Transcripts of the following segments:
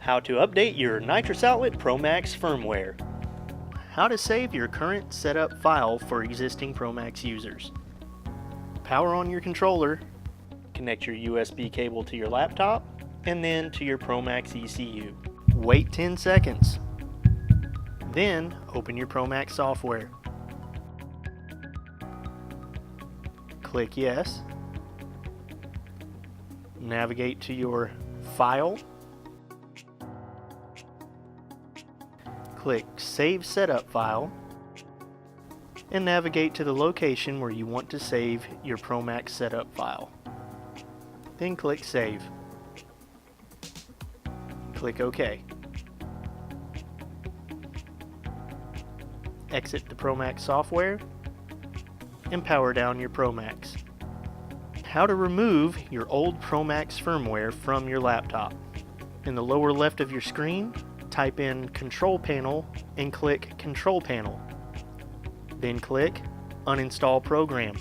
How to update your Nitrous outlet ProMax firmware. How to save your current setup file for existing ProMax users. Power on your controller, connect your USB cable to your laptop, and then to your ProMax ECU. Wait 10 seconds. Then open your ProMax software. Click Yes. Navigate to your File. Click Save Setup File and navigate to the location where you want to save your ProMax setup file. Then click Save. Click OK. Exit the ProMax software and power down your ProMax. How to remove your old ProMax firmware from your laptop. In the lower left of your screen, type in Control Panel and click Control Panel. Then click Uninstall Program.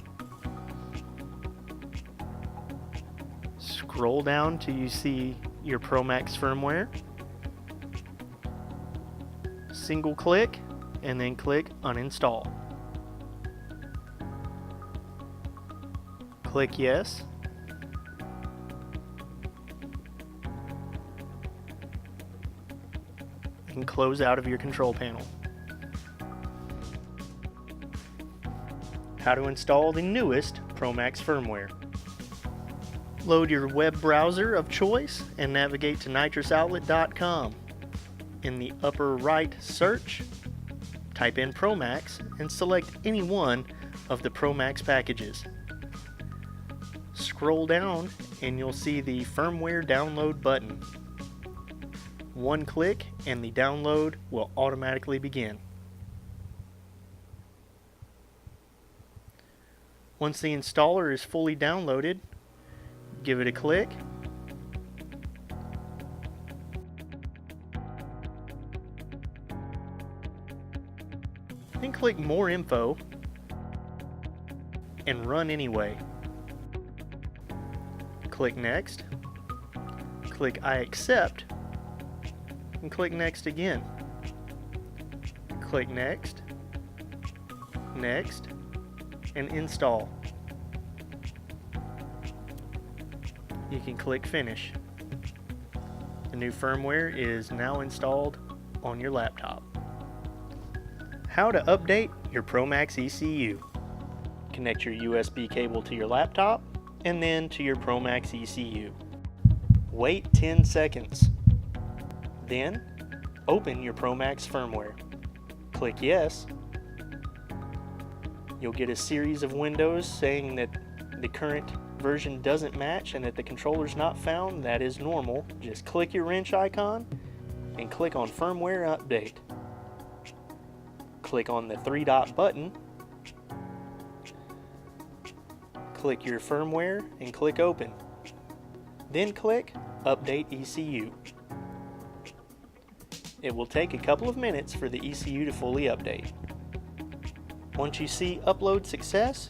Scroll down till you see your ProMax firmware. Single click and then click Uninstall. Click Yes. And close out of your control panel. How to install the newest ProMax firmware. Load your web browser of choice and navigate to nitrousoutlet.com. In the upper right search, type in ProMax and select any one of the ProMax packages. Scroll down and you'll see the firmware download button. One click and the download will automatically begin. Once the installer is fully downloaded, give it a click. Then click More Info and Run Anyway. Click Next. Click I accept. And click Next again. Click Next, Next, and Install. You can click Finish. The new firmware is now installed on your laptop. How to update your ProMax ECU. Connect your USB cable to your laptop and then to your ProMax ECU. Wait 10 seconds. Then, open your ProMax firmware. Click Yes. You'll get a series of windows saying that the current version doesn't match and that the controller's not found. That is normal. Just click your wrench icon and click on Firmware Update. Click on the three-dot button. Click your firmware and click Open. Then click Update ECU. It will take a couple of minutes for the ECU to fully update. Once you see upload success,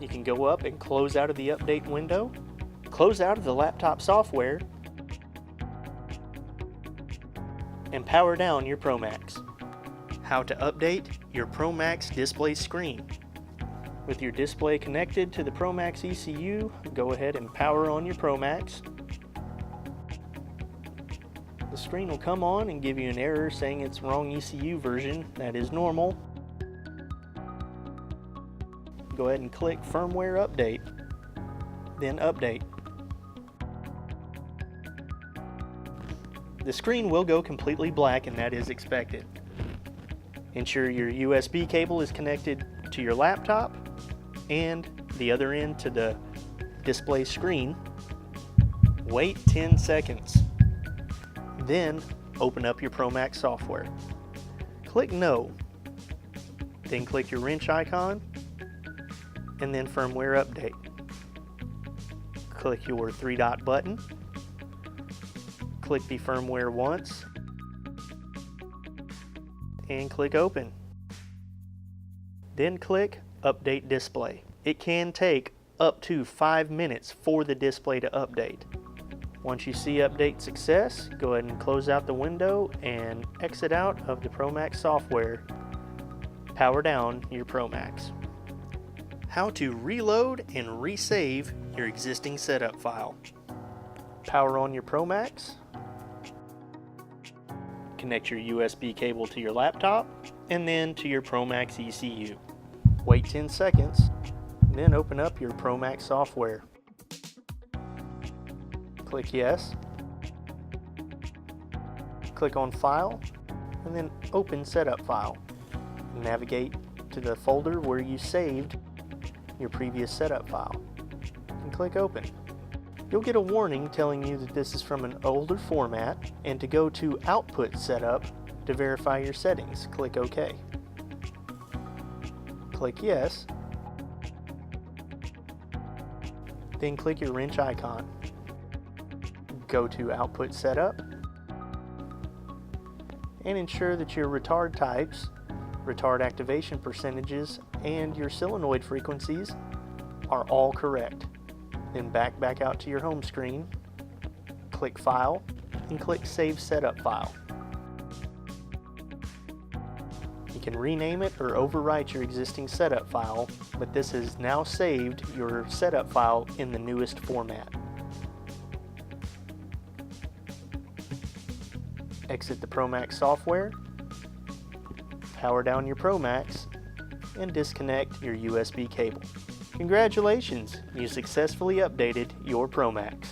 you can go up and close out of the update window, close out of the laptop software, and power down your ProMax. How to update your ProMax display screen. With your display connected to the ProMax ECU, go ahead and power on your ProMax. The screen will come on and give you an error saying it's wrong ECU version. That is normal. Go ahead and click Firmware Update, then Update. The screen will go completely black, and that is expected. Ensure your USB cable is connected to your laptop and the other end to the display screen. Wait 10 seconds. Then open up your ProMax software. Click No. Then click your wrench icon and then Firmware Update. Click your three-dot button. Click the firmware once and click Open. Then click Update Display. It can take up to 5 minutes for the display to update. Once you see update success, go ahead and close out the window and exit out of the ProMax software. Power down your ProMax. How to reload and resave your existing setup file. Power on your ProMax. Connect your USB cable to your laptop and then to your ProMax ECU. Wait 10 seconds, then open up your ProMax software. Click Yes. Click on File, and then Open Setup File. Navigate to the folder where you saved your previous setup file, and click Open. You'll get a warning telling you that this is from an older format, and to go to Output Setup to verify your settings, click OK. Click Yes, then click your wrench icon. Go to Output Setup and ensure that your retard types, retard activation percentages, and your solenoid frequencies are all correct. Then back out to your home screen, click File, and click Save Setup File. You can rename it or overwrite your existing setup file, but this has now saved your setup file in the newest format. Exit the ProMax software, power down your ProMax, and disconnect your USB cable. Congratulations, you successfully updated your ProMax.